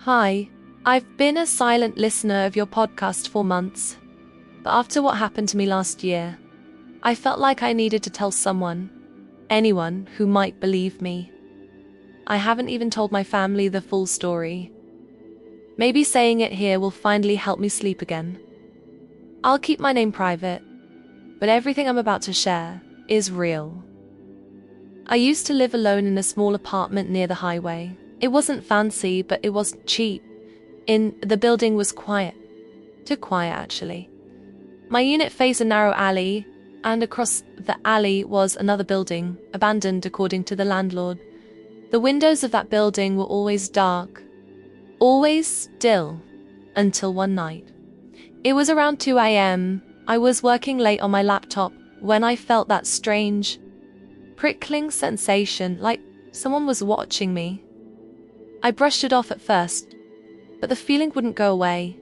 Hi, I've been a silent listener of your podcast for months, but after what happened to me last year, I felt like I needed to tell someone, anyone who might believe me. I haven't even told my family the full story. Maybe saying it here will finally help me sleep again. I'll keep my name private, but everything I'm about to share is real. I used to live alone in a small apartment near the highway. It wasn't fancy, but it wasn't cheap. The building was quiet. Too quiet, actually. My unit faced a narrow alley, and across the alley was another building, abandoned according to the landlord. The windows of that building were always dark, always still, until one night. It was around 2 a.m. I was working late on my laptop when I felt that strange, prickling sensation, like someone was watching me. I brushed it off at first, but the feeling wouldn't go away,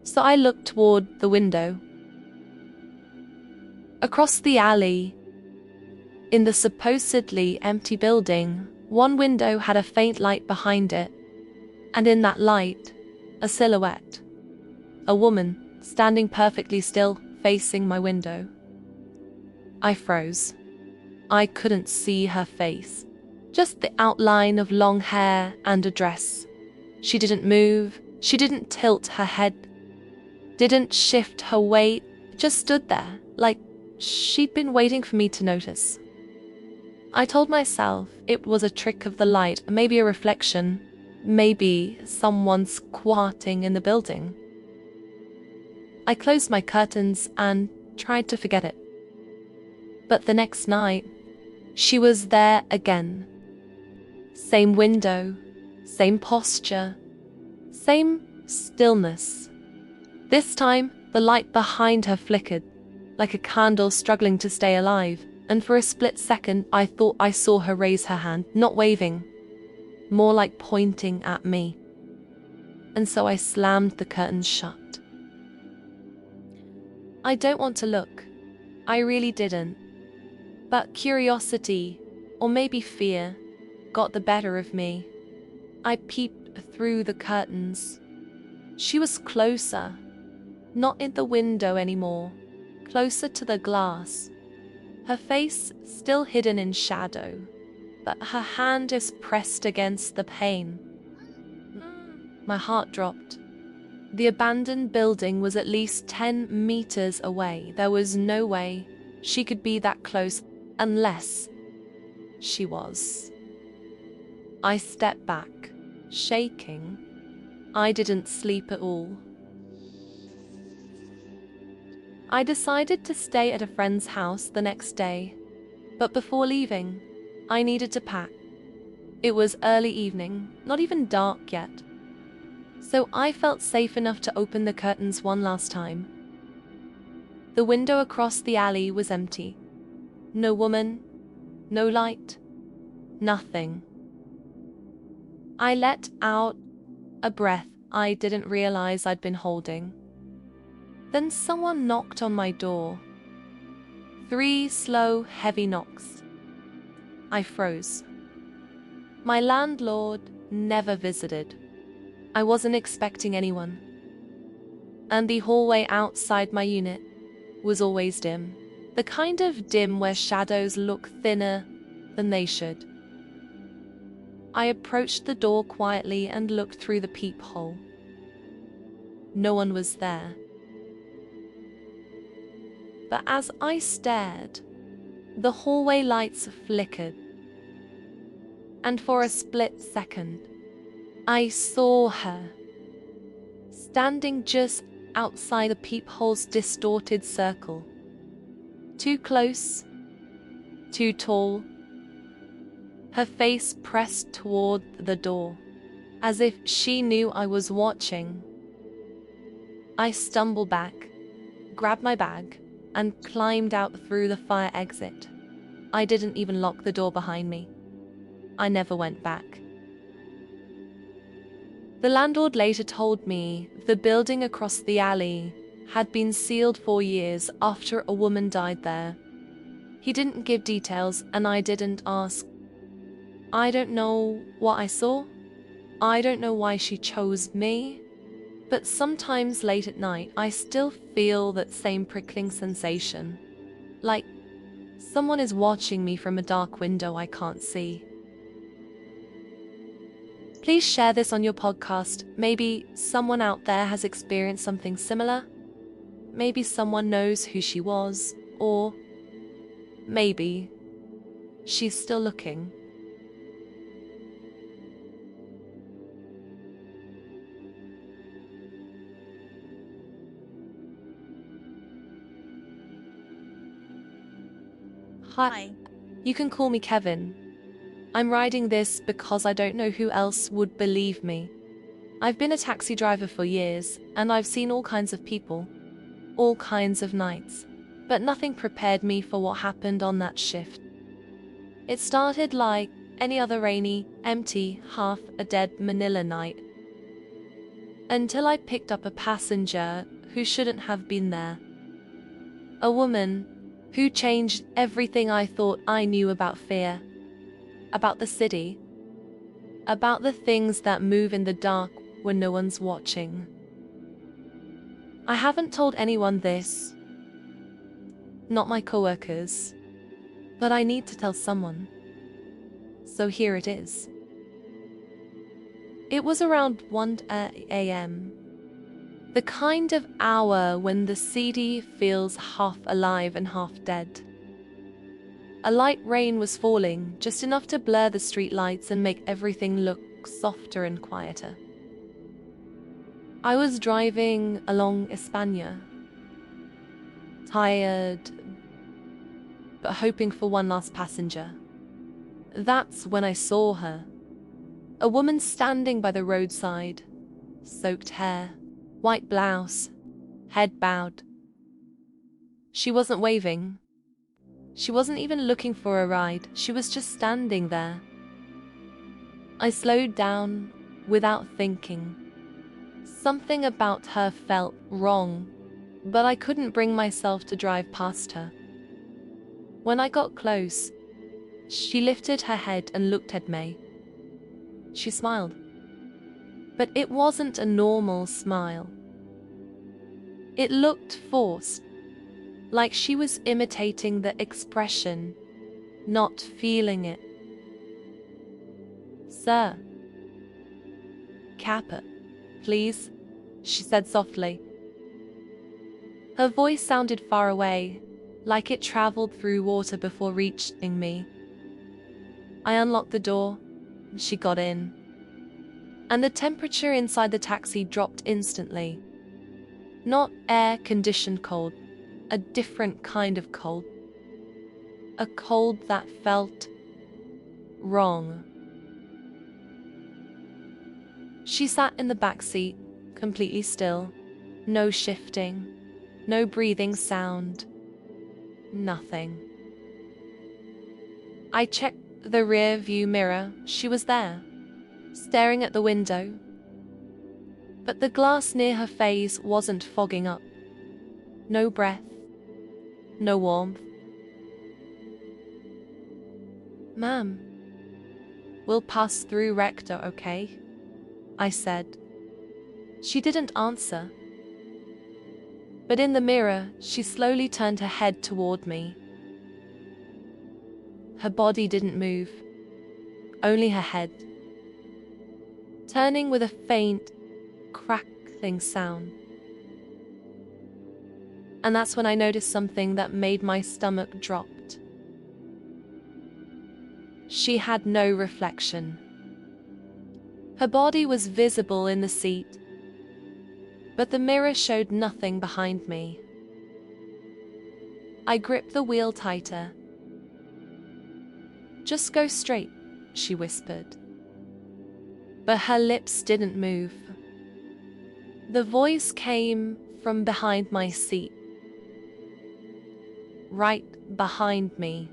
so I looked toward the window. Across the alley, in the supposedly empty building, one window had a faint light behind it, and in that light, a silhouette. A woman, standing perfectly still, facing my window. I froze. I couldn't see her face, just the outline of long hair and a dress. She didn't move, she didn't tilt her head, didn't shift her weight, just stood there, like she'd been waiting for me to notice. I told myself it was a trick of the light, maybe a reflection, maybe someone squatting in the building. I closed my curtains and tried to forget it. But the next night, she was there again. Same window, same posture, same stillness. This time, the light behind her flickered, like a candle struggling to stay alive, and for a split second I thought I saw her raise her hand, not waving, more like pointing at me. And so I slammed the curtains shut. I don't want to look. I really didn't. But curiosity, or maybe fear, got the better of me. I peeped through the curtains. She was closer, not in the window anymore, closer to the glass. Her face still hidden in shadow, but her hand is pressed against the pane. My heart dropped. The abandoned building was at least 10 meters away. There was no way she could be that close unless she was. I stepped back, shaking. I didn't sleep at all. I decided to stay at a friend's house the next day, but before leaving, I needed to pack. It was early evening, not even dark yet, so I felt safe enough to open the curtains one last time. The window across the alley was empty. No woman, no light, nothing. I let out a breath I didn't realize I'd been holding. Then someone knocked on my door. 3 slow, heavy knocks. I froze. My landlord never visited. I wasn't expecting anyone. And the hallway outside my unit was always dim. The kind of dim where shadows look thinner than they should. I approached the door quietly and looked through the peephole. No one was there. But as I stared, the hallway lights flickered. And for a split second, I saw her, standing just outside the peephole's distorted circle. Too close, too tall, her face pressed toward the door, as if she knew I was watching. I stumbled back, grabbed my bag, and climbed out through the fire exit. I didn't even lock the door behind me. I never went back. The landlord later told me the building across the alley had been sealed for years after a woman died there. He didn't give details, and I didn't ask. I don't know what I saw, I don't know why she chose me, but sometimes late at night I still feel that same prickling sensation, like someone is watching me from a dark window I can't see. Please share this on your podcast. Maybe someone out there has experienced something similar. Maybe someone knows who she was, or maybe she's still looking. Hi, you can call me Kevin. I'm writing this because I don't know who else would believe me. I've been a taxi driver for years, and I've seen all kinds of people, all kinds of nights, but nothing prepared me for what happened on that shift. It started like any other rainy, empty, half-a-dead Manila night, until I picked up a passenger who shouldn't have been there. A woman who changed everything I thought I knew about fear, about the city, about the things that move in the dark when no one's watching. I haven't told anyone this, not my coworkers, but I need to tell someone. So here it is. It was around 1 a.m., the kind of hour when the city feels half alive and half dead. A light rain was falling, just enough to blur the street lights and make everything look softer and quieter. I was driving along España, tired, but hoping for one last passenger. That's when I saw her. A woman standing by the roadside, soaked hair, white blouse, head bowed. She wasn't waving. She wasn't even looking for a ride. She was just standing there. I slowed down without thinking. Something about her felt wrong, but I couldn't bring myself to drive past her. When I got close, she lifted her head and looked at me. She smiled. But it wasn't a normal smile. It looked forced, like she was imitating the expression, not feeling it. "Sir, Kappa, please," she said softly. Her voice sounded far away, like it traveled through water before reaching me. I unlocked the door. She got in. And the temperature inside the taxi dropped instantly. Not air-conditioned cold, a different kind of cold. A cold that felt wrong. She sat in the back seat, completely still. No shifting, no breathing sound, nothing. I checked the rear view mirror. She was there, staring at the window. But the glass near her face wasn't fogging up. No breath, no warmth. "Ma'am, we'll pass through Rector, okay?" I said. She didn't answer. But in the mirror, she slowly turned her head toward me. Her body didn't move, only her head, turning with a faint, crackling sound. And that's when I noticed something that made my stomach drop. She had no reflection. Her body was visible in the seat, but the mirror showed nothing behind me. I gripped the wheel tighter. "Just go straight," she whispered. But her lips didn't move. The voice came from behind my seat, right behind me.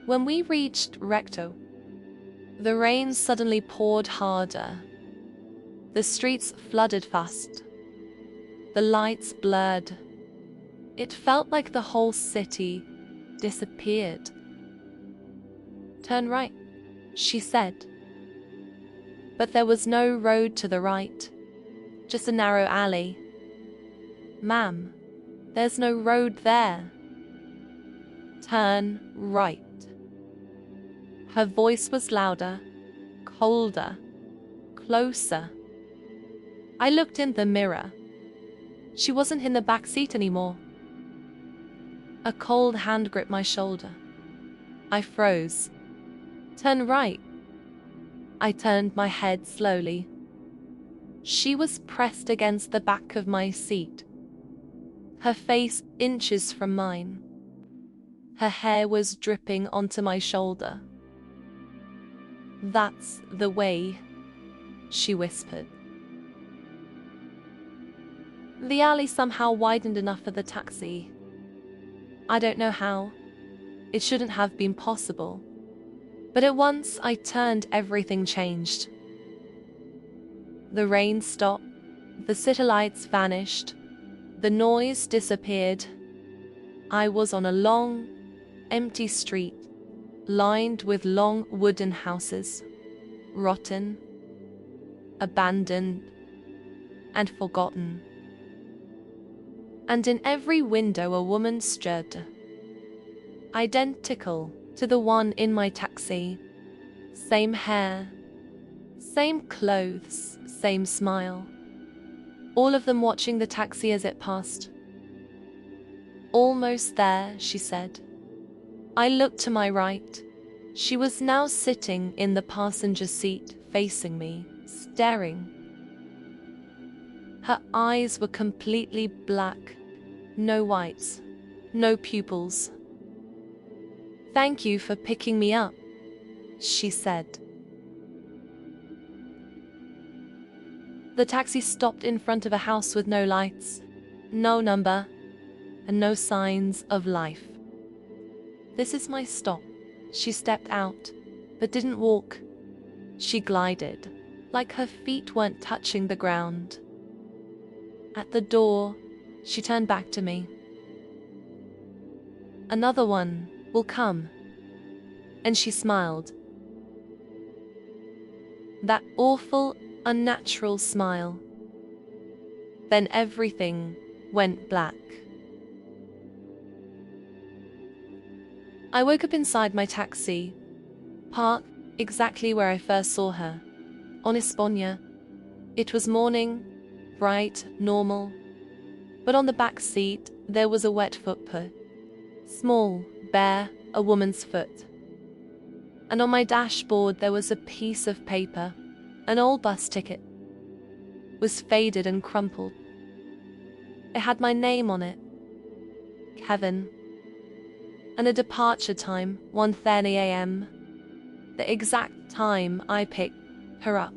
When we reached Recto, the rain suddenly poured harder. The streets flooded fast. The lights blurred. It felt like the whole city disappeared. "Turn right," she said. But there was no road to the right, just a narrow alley. "Ma'am, there's no road there. Turn right." Her voice was louder, colder, closer. I looked in the mirror. She wasn't in the back seat anymore. A cold hand gripped my shoulder. I froze. "Turn right." I turned my head slowly. She was pressed against the back of my seat, her face inches from mine. Her hair was dripping onto my shoulder. "That's the way," she whispered. The alley somehow widened enough for the taxi. I don't know how. It shouldn't have been possible. But at once I turned, everything changed. The rain stopped, the city lights vanished, the noise disappeared. I was on a long, empty street, lined with long wooden houses, rotten, abandoned, and forgotten. And in every window a woman stood, identical to the one in my taxi. Same hair, same clothes, same smile. All of them watching the taxi as it passed. "Almost there," she said. I looked to my right. She was now sitting in the passenger seat, facing me, staring. Her eyes were completely black, no whites, no pupils. "Thank you for picking me up," she said. The taxi stopped in front of a house with no lights, no number, and no signs of life. "This is my stop." She stepped out, but didn't walk. She glided, like her feet weren't touching the ground. At the door, she turned back to me. "Another one will come." And she smiled. That awful, unnatural smile. Then everything went black. I woke up inside my taxi, parked exactly where I first saw her, on España. It was morning, bright, normal, but on the back seat there was a wet footprint. Small, bare, a woman's foot. And on my dashboard there was a piece of paper, an old bus ticket. It was faded and crumpled. It had my name on it, Kevin, and a departure time, 1:30 a.m., the exact time I picked her up.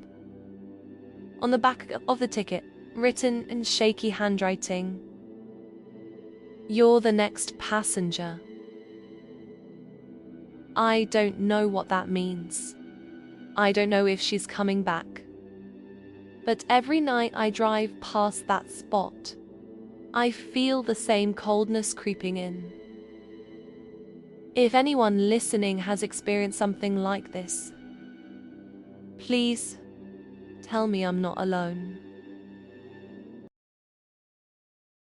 On the back of the ticket, written in shaky handwriting, "You're the next passenger." I don't know what that means. I don't know if she's coming back. But every night I drive past that spot, I feel the same coldness creeping in. If anyone listening has experienced something like this, please tell me I'm not alone.